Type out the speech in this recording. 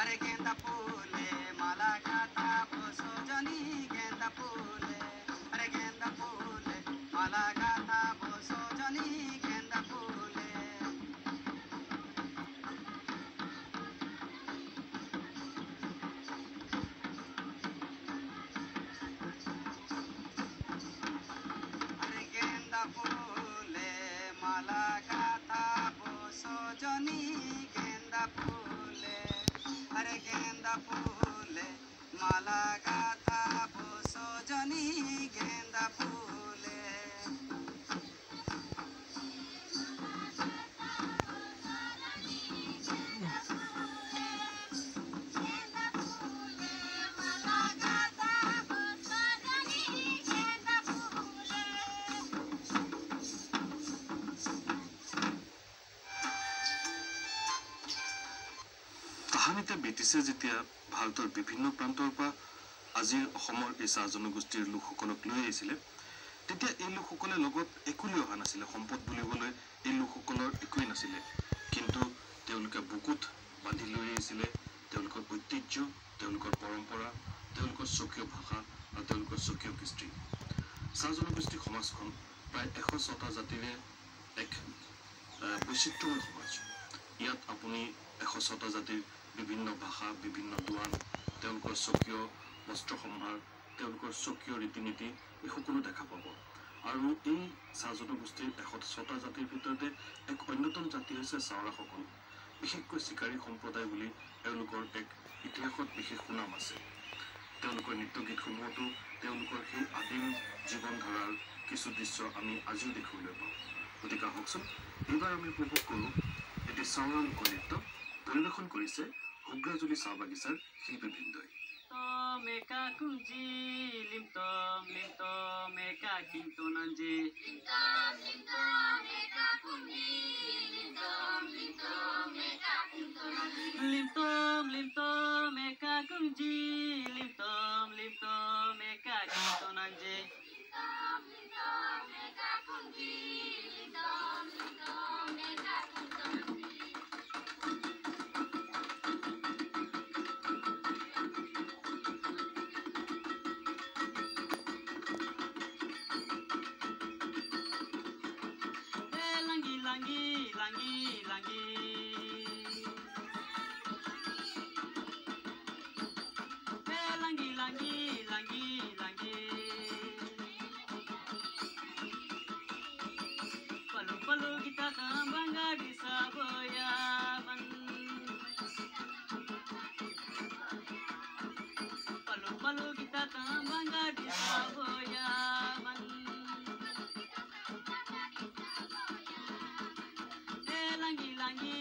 अरे गेंदा फूले माला गाथा बोसो जनी गेंदा फूले अरे गेंदा फूले माला गाथा बोसो जनी गेंदा फूले अरे गेंदा फूले माला गाथा बोसो जनी गेंदा फूले अरे गेंदा फूले माला गाथा बोसो जनी गेंदा फूले তাহানিতে ব্ৰিটিছে যেতিয়া ভাৰতৰ বিভিন্ন প্ৰান্তৰ পৰা আজিৰ অসমৰ এই চাহ জনগোষ্ঠীৰ লোকসকলক লৈ আহিছিলে তেতিয়া এই লোকসকলে লগত একো লৈ অহা নাছিলে সম্পদ বুলিবলৈ এই লোকসকলৰ একোৱেই নাছিলে কিন্তু তেওঁলোকে বুকুত বান্ধি লৈ আহিছিলে তেওঁলোকৰ ঐতিহ্য তেওঁলোকৰ পৰম্পৰা তেওঁলোকৰ স্বকীয় ভাষা আৰু তেওঁলোকৰ স্বকীয় কৃষ্টি চাহ জনগোষ্ঠী সমাজখন প্ৰায় 106টা জাতিৰে এক বৈচিত্ৰ্যময় সমাজ ইয়াত আপুনি 106টা জাতিৰ বিভিন্ন ভাষা বিভিন্ন দোৱান তেওঁলোকৰ স্বকীয় বস্ত্ৰ সম্ভাৰ তেওঁলোকৰ স্বকীয় ৰীতি নীতি এই সকলো দেখা পাব আৰু এই চাহ জনগোষ্ঠীৰ 106টা জাতিৰ ভিতৰতে এক অন্যতম জাতি হৈছে চাওৰাসকল বিশেষকৈ চিকাৰী সম্প্ৰদায় বুলি তেওঁলোকৰ এক ইতিহাসত বিশেষ সুনাম আছে তেওঁলোকৰ নৃত্য গীতসমূহতো তেওঁলোকৰ সেই আদিম জীৱন ধাৰাৰ কিছু দৃশ্য আমি আজিও দেখিবলৈ পাওঁ গতিকে আহকচোন এইবাৰ আমি উপভোগ কৰোঁ এটি চাওৰা লোকনৃত্য পৰিৱেশন কৰিছে হুগ্ৰাজুলি চাহ বাগিচাৰ শিল্পীবৃন্দই Meka kunji limtom meka kinto nanje limtom meka kunji limtom meka kinto nanje limtom meka kunji limtom meka kinto nanje limtom meka kunji limtom meka kinto nanje Langi Palu kita tambangga di Saboyaban Palu kita tambangga di Saboyaban Langi